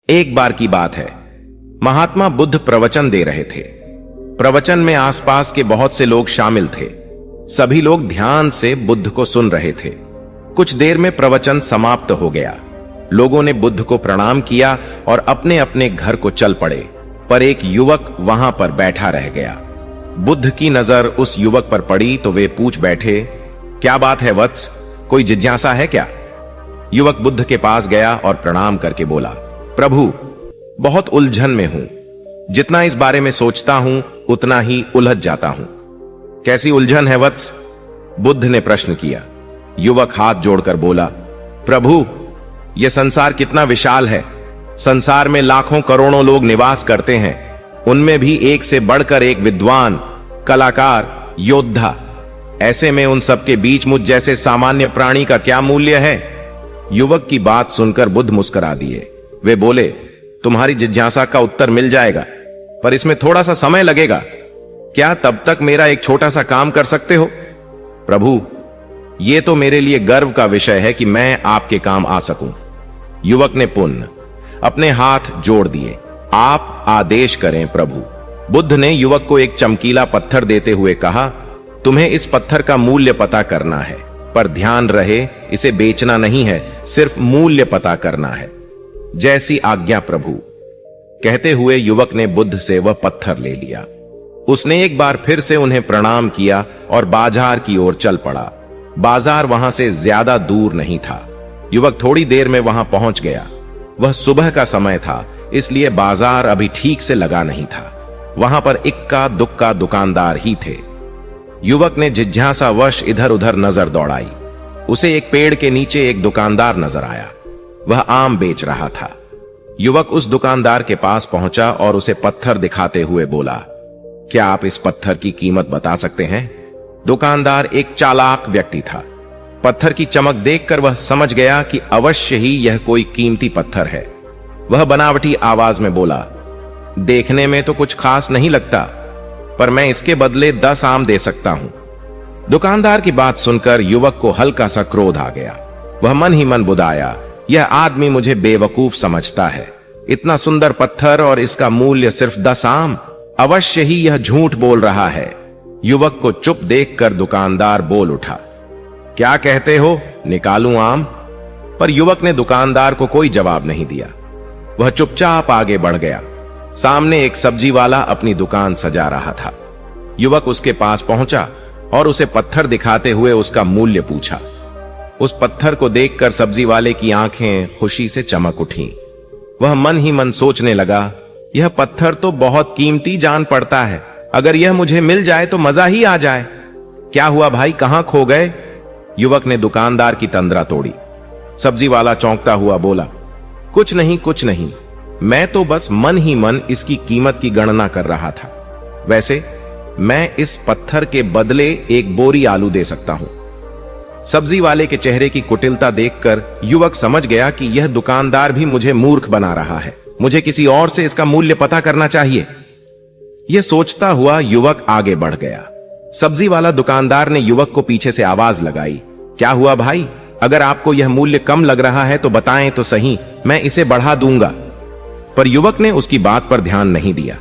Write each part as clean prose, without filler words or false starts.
एक बार की बात है, महात्मा बुद्ध प्रवचन दे रहे थे। प्रवचन में आसपास के बहुत से लोग शामिल थे। सभी लोग ध्यान से बुद्ध को सुन रहे थे। कुछ देर में प्रवचन समाप्त हो गया। लोगों ने बुद्ध को प्रणाम किया और अपने अपने घर को चल पड़े, पर एक युवक वहां पर बैठा रह गया। बुद्ध की नजर उस युवक पर पड़ी तो वे पूछ बैठे, क्या बात है वत्स, कोई जिज्ञासा है क्या? युवक बुद्ध के पास गया और प्रणाम करके बोला, प्रभु, बहुत उलझन में हूं। जितना इस बारे में सोचता हूं उतना ही उलझ जाता हूं। कैसी उलझन है वत्स? बुद्ध ने प्रश्न किया। युवक हाथ जोड़कर बोला, प्रभु, यह संसार कितना विशाल है। संसार में लाखों करोड़ों लोग निवास करते हैं, उनमें भी एक से बढ़कर एक विद्वान, कलाकार, योद्धा। ऐसे में उन सबके बीच मुझ जैसे सामान्य प्राणी का क्या मूल्य है? युवक की बात सुनकर बुद्ध मुस्कुरा दिए। वे बोले, तुम्हारी जिज्ञासा का उत्तर मिल जाएगा, पर इसमें थोड़ा सा समय लगेगा। क्या तब तक मेरा एक छोटा सा काम कर सकते हो? प्रभु, यह तो मेरे लिए गर्व का विषय है कि मैं आपके काम आ सकूं। युवक ने पुनः अपने हाथ जोड़ दिए। आप आदेश करें प्रभु। बुद्ध ने युवक को एक चमकीला पत्थर देते हुए कहा, तुम्हें इस पत्थर का मूल्य पता करना है, पर ध्यान रहे इसे बेचना नहीं है, सिर्फ मूल्य पता करना है। जैसी आज्ञा प्रभु। कहते हुए युवक ने बुद्ध से वह पत्थर ले लिया। उसने एक बार फिर से उन्हें प्रणाम किया और बाजार की ओर चल पड़ा। बाजार वहां से ज्यादा दूर नहीं था। युवक थोड़ी देर में वहां पहुंच गया। वह सुबह का समय था, इसलिए बाजार अभी ठीक से लगा नहीं था। वहां पर इक्का दुक्का दुकानदार ही थे। युवक ने जिज्ञासावश इधर उधर नजर दौड़ाई। उसे एक पेड़ के नीचे एक दुकानदार नजर आया। वह आम बेच रहा था। युवक उस दुकानदार के पास पहुंचा और उसे पत्थर दिखाते हुए बोला, क्या आप इस पत्थर की कीमत बता सकते हैं? दुकानदार एक चालाक व्यक्ति था। पत्थर की चमक देखकर वह समझ गया कि अवश्य ही यह कोई कीमती पत्थर है। वह बनावटी आवाज में बोला, देखने में तो कुछ खास नहीं लगता, पर मैं इसके बदले 10 आम दे सकता हूं। दुकानदार की बात सुनकर युवक को हल्का सा क्रोध आ गया। वह मन ही मन बुदाया, यह आदमी मुझे बेवकूफ समझता है। इतना सुंदर पत्थर और इसका मूल्य सिर्फ 10 आम। अवश्य ही यह झूठ बोल रहा है। युवक को चुप देखकर दुकानदार बोल उठा, क्या कहते हो, निकालूं आम? पर युवक ने दुकानदार को कोई जवाब नहीं दिया। वह चुपचाप आगे बढ़ गया। सामने एक सब्जी वाला अपनी दुकान सजा रहा था। युवक उसके पास पहुंचा और उसे पत्थर दिखाते हुए उसका मूल्य पूछा। उस पत्थर को देखकर सब्जी वाले की आंखें खुशी से चमक उठीं। वह मन ही मन सोचने लगा, यह पत्थर तो बहुत कीमती जान पड़ता है। अगर यह मुझे मिल जाए तो मजा ही आ जाए। क्या हुआ भाई, कहां खो गए? युवक ने दुकानदार की तंद्रा तोड़ी। सब्जी वाला चौंकता हुआ बोला, कुछ नहीं, मैं तो बस मन ही मन इसकी कीमत की गणना कर रहा था। वैसे मैं इस पत्थर के बदले एक बोरी आलू दे सकता हूं। सब्जी वाले के चेहरे की कुटिलता देखकर युवक समझ गया कि यह दुकानदार भी मुझे मूर्ख बना रहा है। मुझे किसी और से इसका मूल्य पता करना चाहिए। यह सोचता हुआ युवक आगे बढ़ गया। सब्जी वाला दुकानदार ने युवक को पीछे से आवाज लगाई, क्या हुआ भाई, अगर आपको यह मूल्य कम लग रहा है तो बताएं तो सही, मैं इसे बढ़ा दूंगा। पर युवक ने उसकी बात पर ध्यान नहीं दिया।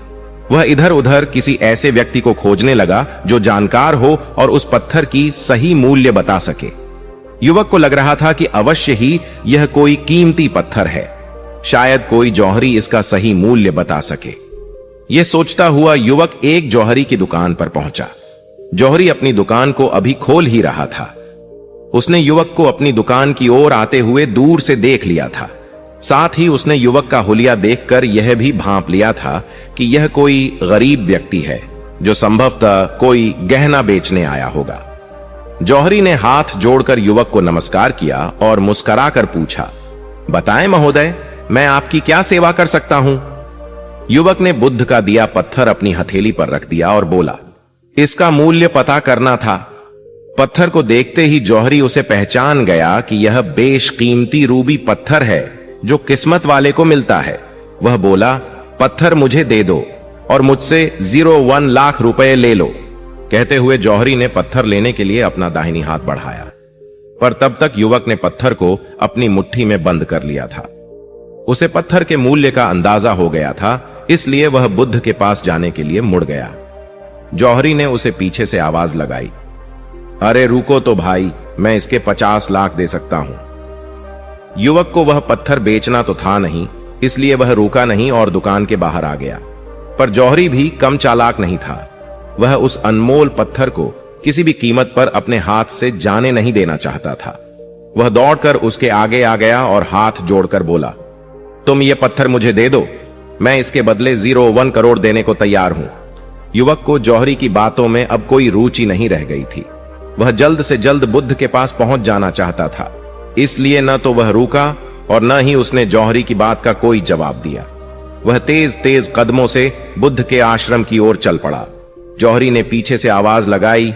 वह इधर उधर किसी ऐसे व्यक्ति को खोजने लगा जो जानकार हो और उस पत्थर की सही मूल्य बता सके। युवक को लग रहा था कि अवश्य ही यह कोई कीमती पत्थर है। शायद कोई जौहरी इसका सही मूल्य बता सके। यह सोचता हुआ युवक एक जौहरी की दुकान पर पहुंचा। जौहरी अपनी दुकान को अभी खोल ही रहा था। उसने युवक को अपनी दुकान की ओर आते हुए दूर से देख लिया था। साथ ही उसने युवक का हुलिया देखकर यह भी भांप लिया था कि यह कोई गरीब व्यक्ति है जो संभवतः कोई गहना बेचने आया होगा। जौहरी ने हाथ जोड़कर युवक को नमस्कार किया और मुस्कुराकर पूछा, बताएं महोदय, मैं आपकी क्या सेवा कर सकता हूं? युवक ने बुद्ध का दिया पत्थर अपनी हथेली पर रख दिया और बोला, इसका मूल्य पता करना था। पत्थर को देखते ही जौहरी उसे पहचान गया कि यह बेशकीमती रूबी पत्थर है जो किस्मत वाले को मिलता है। वह बोला, पत्थर मुझे दे दो और मुझसे 01 लाख रुपए ले लो। कहते हुए जौहरी ने पत्थर लेने के लिए अपना दाहिनी हाथ बढ़ाया, पर तब तक युवक ने पत्थर को अपनी मुट्ठी में बंद कर लिया था। उसे पत्थर के मूल्य का अंदाजा हो गया था, इसलिए वह बुद्ध के पास जाने के लिए मुड़ गया। जौहरी ने उसे पीछे से आवाज लगाई, अरे रुको तो भाई, मैं इसके 50 लाख दे सकता हूं। युवक को वह पत्थर बेचना तो था नहीं, इसलिए वह रुका नहीं और दुकान के बाहर आ गया। पर जौहरी भी कम चालाक नहीं था। वह उस अनमोल पत्थर को किसी भी कीमत पर अपने हाथ से जाने नहीं देना चाहता था। वह दौड़कर उसके आगे आ गया और हाथ जोड़कर बोला, तुम ये पत्थर मुझे दे दो, मैं इसके बदले 01 करोड़ देने को तैयार हूं। युवक को जौहरी की बातों में अब कोई रुचि नहीं रह गई थी। वह जल्द से जल्द बुद्ध के पास पहुंच जाना चाहता था, इसलिए न तो वह रुका और न ही उसने जौहरी की बात का कोई जवाब दिया। वह तेज तेज कदमों से बुद्ध के आश्रम की ओर चल पड़ा। जौहरी ने पीछे से आवाज लगाई,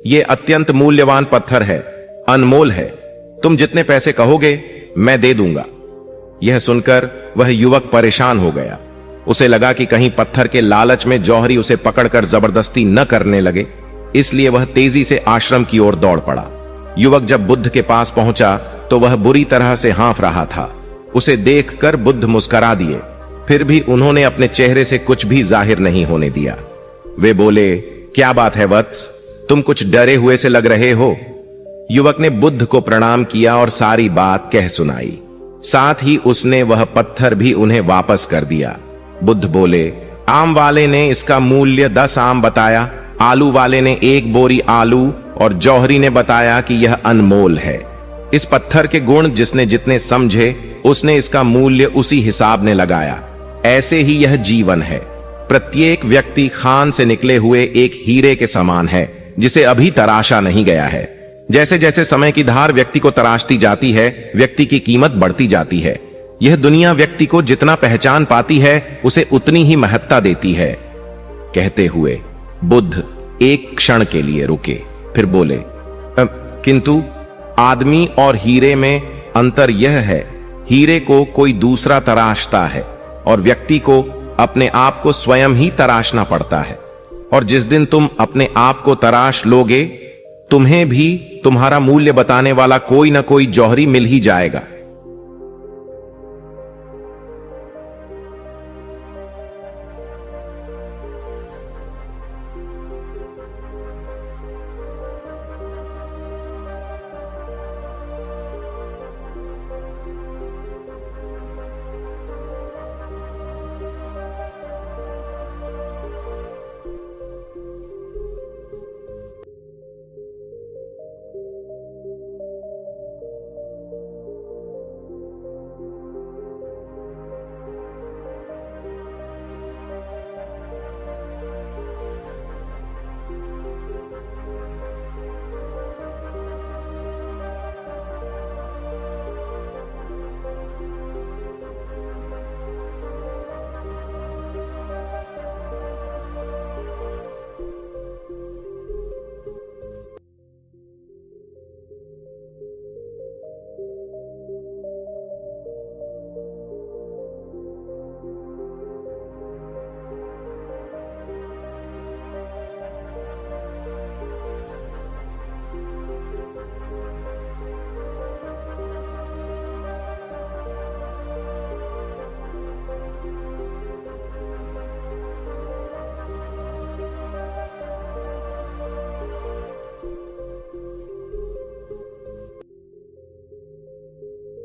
ये अत्यंत मूल्यवान पत्थर है, अनमोल है, तुम जितने पैसे कहोगे मैं दे दूंगा। यह सुनकर वह युवक परेशान हो गया। उसे लगा कि कहीं पत्थर के लालच में जौहरी उसे पकड़कर जबरदस्ती न करने लगे, इसलिए वह तेजी से आश्रम की ओर दौड़ पड़ा। युवक जब बुद्ध के पास पहुंचा तो वह बुरी तरह से हाँफ रहा था। उसे देखकर बुद्ध मुस्कुरा दिए, फिर भी उन्होंने अपने चेहरे से कुछ भी जाहिर नहीं होने दिया। वे बोले, क्या बात है वत्स, तुम कुछ डरे हुए से लग रहे हो। युवक ने बुद्ध को प्रणाम किया और सारी बात कह सुनाई। साथ ही उसने वह पत्थर भी उन्हें वापस कर दिया। बुद्ध बोले, आम वाले ने इसका मूल्य 10 आम बताया, आलू वाले ने 1 बोरी आलू और जौहरी ने बताया कि यह अनमोल है। इस पत्थर के गुण जिसने जितने समझे, उसने इसका मूल्य उसी हिसाब ने लगाया। ऐसे ही यह जीवन है। प्रत्येक व्यक्ति खान से निकले हुए एक हीरे के समान है, जिसे अभी तराशा नहीं गया है। जैसे जैसे समय की धार व्यक्ति को तराशती जाती है, व्यक्ति की कीमत बढ़ती जाती है। यह दुनिया व्यक्ति को जितना पहचान पाती है, उसे उतनी ही महत्ता देती है। कहते हुए बुद्ध एक क्षण के लिए रुके, फिर बोले, किंतु आदमी और हीरे में अंतर यह है, हीरे को कोई दूसरा तराशता है और व्यक्ति को अपने आप को स्वयं ही तराशना पड़ता है। और जिस दिन तुम अपने आप को तराश लोगे, तुम्हें भी तुम्हारा मूल्य बताने वाला कोई ना कोई जौहरी मिल ही जाएगा।